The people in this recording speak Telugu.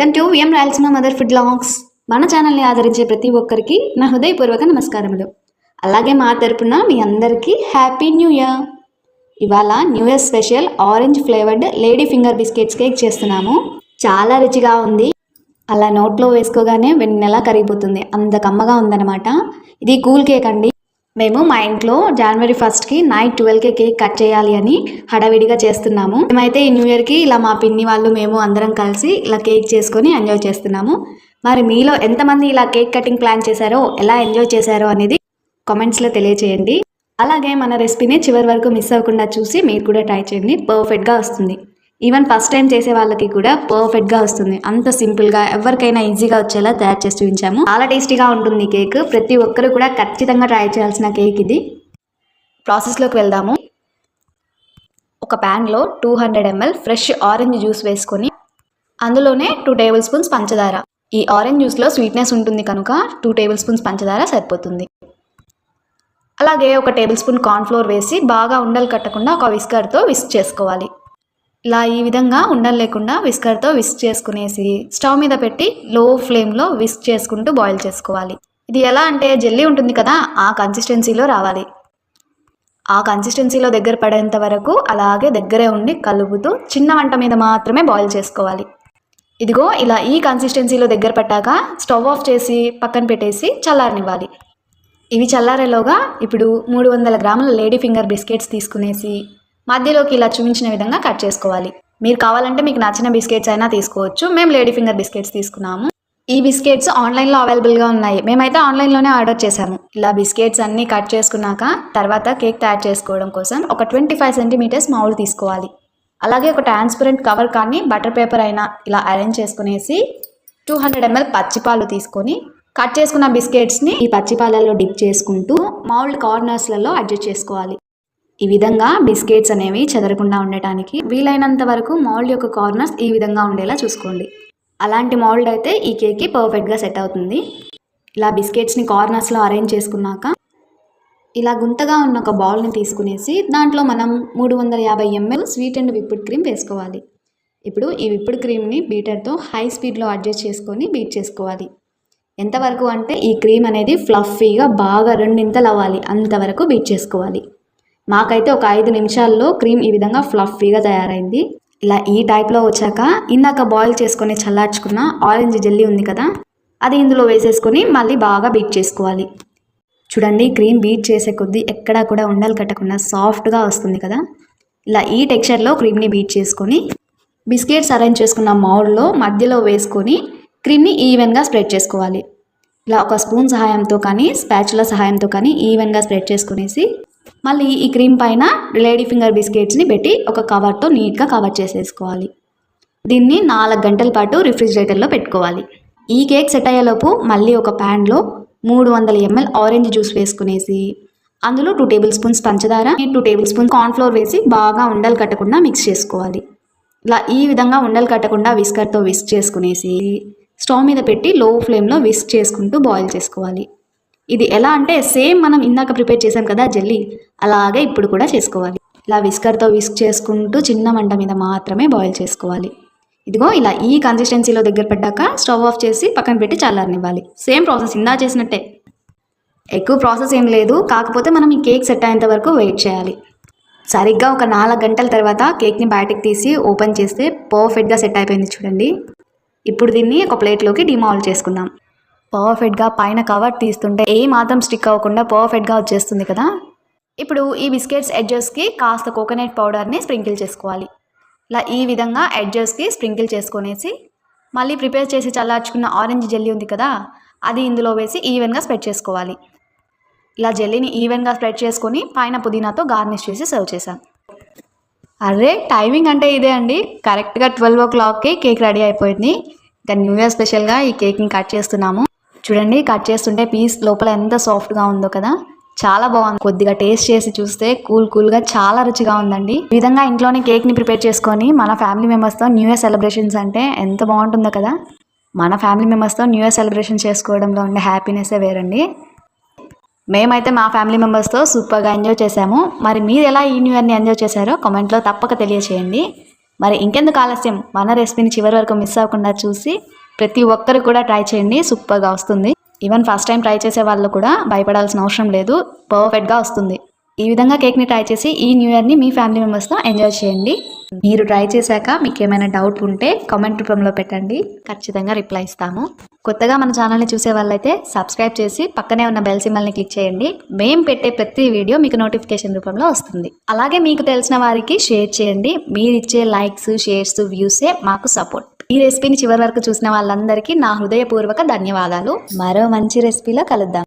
Welcome to VM Rayalaseema mother food logs. మన ఛానల్ని ఆదరించే ప్రతి ఒక్కరికి నా హృదయపూర్వక నమస్కారములు. అలాగే మా తరపున మీ అందరికీ హ్యాపీ న్యూ ఇయర్. ఇవాళ new year special orange flavoured lady finger biscuits cake చేస్తున్నాము. చాలా రుచిగా ఉంది. అలా నోట్లో వేసుకోగానే వెన్నెలా కరిగిపోతుంది, అంత కమ్మగా ఉందన్నమాట. ఇది కూల్ కేక్ అండి. మేము మా ఇంట్లో జనవరి 1కి నైట్ 12కి కేక్ కట్ చేయాలి అని హడావిడిగా చేస్తున్నాము. మేమైతే ఈ న్యూ ఇయర్కి ఇలా మా పిన్ని వాళ్ళు మేము అందరం కలిసి ఇలా కేక్ చేసుకొని ఎంజాయ్ చేస్తున్నాము. మరి మీలో ఎంతమంది ఇలా కేక్ కటింగ్ ప్లాన్ చేశారో, ఎలా ఎంజాయ్ చేశారో అనేది కామెంట్స్లో తెలియచేయండి. అలాగే మన రెసిపీని చివరి వరకు మిస్ అవ్వకుండా చూసి మీరు కూడా ట్రై చేయండి. పర్ఫెక్ట్గా వస్తుంది. ఈవెన్ ఫస్ట్ టైం చేసే వాళ్ళకి కూడా పర్ఫెక్ట్గా వస్తుంది. అంత సింపుల్గా ఎవరికైనా ఈజీగా వచ్చేలా తయారు చేసి చూపించాము. చాలా టేస్టీగా ఉంటుంది కేక్. ప్రతి ఒక్కరు కూడా ఖచ్చితంగా ట్రై చేయాల్సిన కేక్ ఇది. ప్రాసెస్లోకి వెళ్దాము. ఒక ప్యాన్లో 200 ml ఫ్రెష్ ఆరెంజ్ జ్యూస్ వేసుకొని అందులోనే 2 టేబుల్ స్పూన్స్ పంచదార. ఈ ఆరెంజ్ జ్యూస్లో స్వీట్నెస్ ఉంటుంది కనుక 2 టేబుల్ స్పూన్స్ పంచదార సరిపోతుంది. అలాగే 1 టేబుల్ స్పూన్ కార్న్ఫ్లోర్ వేసి బాగా ఉండలు కట్టకుండా ఒక విస్కర్తో విస్క్ చేసుకోవాలి. ఇలా ఈ విధంగా ఉండలు లేకుండా విస్కర్తో విస్క్ చేసుకునేసి స్టవ్ మీద పెట్టి లో ఫ్లేమ్లో విస్క్ చేసుకుంటూ బాయిల్ చేసుకోవాలి. ఇది ఎలా అంటే జెల్లీ ఉంటుంది కదా, ఆ కన్సిస్టెన్సీలో రావాలి. ఆ కన్సిస్టెన్సీలో దగ్గర పడేంత వరకు అలాగే దగ్గరే ఉండి కలుపుతూ చిన్న మంట మీద మాత్రమే బాయిల్ చేసుకోవాలి. ఇదిగో ఇలా ఈ కన్సిస్టెన్సీలో దగ్గర పట్టాక స్టవ్ ఆఫ్ చేసి పక్కన పెట్టేసి చల్లారనివ్వాలి. ఇవి చల్లారేలోగా ఇప్పుడు 300 గ్రాముల లేడీ ఫింగర్ బిస్కెట్స్ తీసుకునేసి మధ్యలోకి ఇలా చూపించిన విధంగా కట్ చేసుకోవాలి. మీరు కావాలంటే మీకు నచ్చిన బిస్కెట్స్ అయినా తీసుకోవచ్చు. మేము లేడీ ఫింగర్ బిస్కెట్స్ తీసుకున్నాము. ఈ బిస్కెట్స్ ఆన్లైన్లో అవైలబుల్గా ఉన్నాయి. మేమైతే ఆన్లైన్లోనే ఆర్డర్ చేసాము. ఇలా బిస్కెట్స్ అన్నీ కట్ చేసుకున్నాక తర్వాత కేక్ తయారు చేసుకోవడం కోసం ఒక 25 సెంటీమీటర్స్ మౌల్డ్ తీసుకోవాలి. అలాగే ఒక ట్రాన్స్పరెంట్ కవర్ కానీ బటర్ పేపర్ అయినా ఇలా అరేంజ్ చేసుకునేసి 200 ml పచ్చిపాలు తీసుకొని కట్ చేసుకున్న బిస్కెట్స్ని ఈ పచ్చిపాలలో డిప్ చేసుకుంటూ మౌల్డ్ కార్నర్స్లలో అడ్జస్ట్ చేసుకోవాలి. ఈ విధంగా బిస్కెట్స్ అనేవి చెదరకుండా ఉండటానికి వీలైనంత వరకు మౌల్డ్ యొక్క కార్నర్స్ ఈ విధంగా ఉండేలా చూసుకోండి. అలాంటి మౌల్డ్ అయితే ఈ కేక్కి పర్ఫెక్ట్గా సెట్ అవుతుంది. ఇలా బిస్కెట్స్ని కార్నర్స్లో అరేంజ్ చేసుకున్నాక ఇలా గుంతగా ఉన్న ఒక బౌల్ని తీసుకునేసి దాంట్లో మనం 350 ml sweet and whipped cream వేసుకోవాలి. ఇప్పుడు ఈ విప్డ్ క్రీమ్ని బీటర్తో హై స్పీడ్లో అడ్జస్ట్ చేసుకొని బీట్ చేసుకోవాలి. ఎంతవరకు అంటే ఈ క్రీమ్ అనేది ఫ్లఫీగా బాగా రెండింతలు అవ్వాలి, అంతవరకు బీట్ చేసుకోవాలి. మాకైతే ఒక 5 నిమిషాల్లో క్రీమ్ ఈ విధంగా ఫ్లఫీగా తయారైంది. ఇలా ఈ టైప్లో వచ్చాక ఇందాక బాయిల్ చేసుకొని చల్లార్చుకున్న ఆరెంజ్ జెల్లీ ఉంది కదా, అది ఇందులో వేసేసుకొని మళ్ళీ బాగా బీట్ చేసుకోవాలి. చూడండి, క్రీమ్ బీట్ చేసే కొద్దీ ఎక్కడా కూడా ఉండలు కట్టకుండా సాఫ్ట్గా వస్తుంది కదా. ఇలా ఈ టెక్స్చర్లో క్రీమ్ని బీట్ చేసుకొని బిస్కెట్స్ అరేంజ్ చేసుకున్న మౌల్డ్లో మధ్యలో వేసుకొని క్రీమ్ని ఈవెన్గా స్ప్రెడ్ చేసుకోవాలి. ఇలా ఒక స్పూన్ సహాయంతో కానీ స్పాచులా సహాయంతో కానీ ఈవెన్గా స్ప్రెడ్ చేసుకునేసి మళ్ళీ ఈ క్రీమ్ పైన లేడీ ఫింగర్ బిస్కెట్స్ని పెట్టి ఒక కవర్తో నీట్గా కవర్ చేసేసుకోవాలి. దీన్ని 4 గంటల పాటు రిఫ్రిజిరేటర్లో పెట్టుకోవాలి. ఈ కేక్ సెట్ అయ్యేలోపు మళ్ళీ ఒక ప్యాన్లో 300 ml ఆరెంజ్ జ్యూస్ వేసుకునేసి అందులో 2 టేబుల్ స్పూన్స్ పంచదార, 2 టేబుల్ స్పూన్స్ కార్న్ఫ్లోర్ వేసి బాగా ఉండలు కట్టకుండా మిక్స్ చేసుకోవాలి. ఇలా ఈ విధంగా ఉండలు కట్టకుండా విస్కర్తో విస్క్ చేసుకునేసి స్టవ్ మీద పెట్టి లో ఫ్లేమ్లో విస్క్ చేసుకుంటూ బాయిల్ చేసుకోవాలి. ఇది ఎలా అంటే సేమ్ మనం ఇందాక ప్రిపేర్ చేసాం కదా జెల్లీ, అలాగే ఇప్పుడు కూడా చేసుకోవాలి. ఇలా విస్కర్తో విస్క్ చేసుకుంటూ చిన్న మంట మీద మాత్రమే బాయిల్ చేసుకోవాలి. ఇదిగో ఇలా ఈ కన్సిస్టెన్సీలో దగ్గర పడ్డాక స్టవ్ ఆఫ్ చేసి పక్కన పెట్టి చల్లారనివ్వాలి. సేమ్ ప్రాసెస్ ఇందా చేసినట్టే. ఎక్కువ ప్రాసెస్ ఏం లేదు, కాకపోతే మనం ఈ కేక్ సెట్ అయ్యేంత వరకు వెయిట్ చేయాలి. సరిగ్గా ఒక 4 గంటల తర్వాత కేక్ని బయటకు తీసి ఓపెన్ చేస్తే పర్ఫెక్ట్గా సెట్ అయిపోయింది చూడండి. ఇప్పుడు దీన్ని ఒక ప్లేట్లోకి డిమాల్వ్ చేసుకుందాం. పర్ఫెక్ట్గా పైన కవర్ తీస్తుంటే ఏ మాత్రం స్టిక్ అవ్వకుండా పర్ఫెక్ట్గా వచ్చేస్తుంది కదా. ఇప్పుడు ఈ బిస్కెట్స్ ఎడ్జెస్కి కాస్త కోకోనట్ పౌడర్ని స్ప్రింకిల్ చేసుకోవాలి. ఇలా ఈ విధంగా ఎడ్జెస్కి స్ప్రింకిల్ చేసుకునేసి మళ్ళీ ప్రిపేర్ చేసి చల్లార్చుకున్న ఆరెంజ్ జెల్లీ ఉంది కదా, అది ఇందులో వేసి ఈవెన్గా స్ప్రెడ్ చేసుకోవాలి. ఇలా జెల్లీని ఈవెన్గా స్ప్రెడ్ చేసుకొని పైన పుదీనాతో గార్నిష్ చేసి సర్వ్ చేశాను. అరే టైమింగ్ అంటే ఇదే అండి. కరెక్ట్గా 12 o'clockకి కేక్ రెడీ అయిపోయింది. ఇంకా న్యూ ఇయర్ స్పెషల్గా ఈ కేక్ని కట్ చేస్తున్నాము. చూడండి, కట్ చేస్తుంటే పీస్ లోపల ఎంత సాఫ్ట్గా ఉందో కదా, చాలా బాగుంది. కొద్దిగా టేస్ట్ చేసి చూస్తే కూల్గా చాలా రుచిగా ఉందండి. ఈ విధంగా ఇంట్లోనే కేక్ని ప్రిపేర్ చేసుకొని మన ఫ్యామిలీ మెంబర్స్తో న్యూ ఇయర్ సెలబ్రేషన్స్ అంటే ఎంత బాగుంటుందో కదా. మన ఫ్యామిలీ మెంబర్స్తో న్యూ ఇయర్ సెలబ్రేషన్ చేసుకోవడంలో ఉండే హ్యాపీనెస్సే వేరండి. మేమైతే మా ఫ్యామిలీ మెంబర్స్తో సూపర్గా ఎంజాయ్ చేసాము. మరి మీరు ఎలా ఈ న్యూ ఇయర్ని ఎంజాయ్ చేశారో కామెంట్లో తప్పక తెలియచేయండి. మరి ఇంకెందుకు ఆలస్యం, మన రెసిపీని చివరి వరకు మిస్ అవ్వకుండా చూసి ప్రతి ఒక్కరు కూడా ట్రై చేయండి. సూపర్గా వస్తుంది. ఈవెన్ ఫస్ట్ టైం ట్రై చేసే వాళ్ళు కూడా భయపడాల్సిన అవసరం లేదు, పర్ఫెక్ట్గా వస్తుంది. ఈ విధంగా కేక్ని ట్రై చేసి ఈ న్యూ ఇయర్ని మీ ఫ్యామిలీ మెంబర్స్తో ఎంజాయ్ చేయండి. మీరు ట్రై చేశాక మీకు ఏమైనా డౌట్ ఉంటే కామెంట్ రూపంలో పెట్టండి, ఖచ్చితంగా రిప్లై ఇస్తాము. కొత్తగా మన ఛానల్ని చూసే వాళ్ళైతే సబ్స్క్రైబ్ చేసి పక్కనే ఉన్న బెల్ సింబల్ని క్లిక్ చేయండి. మేము పెట్టే ప్రతి వీడియో మీకు నోటిఫికేషన్ రూపంలో వస్తుంది. అలాగే మీకు తెలిసిన వారికి షేర్ చేయండి. మీరు ఇచ్చే లైక్స్, షేర్స్, వ్యూసే మాకు సపోర్ట్. ఈ రెసిపీని చివరి వరకు చూసిన వాళ్ళందరికీ నా హృదయపూర్వక ధన్యవాదాలు. మరో మంచి రెసిపీలో కలుద్దాం.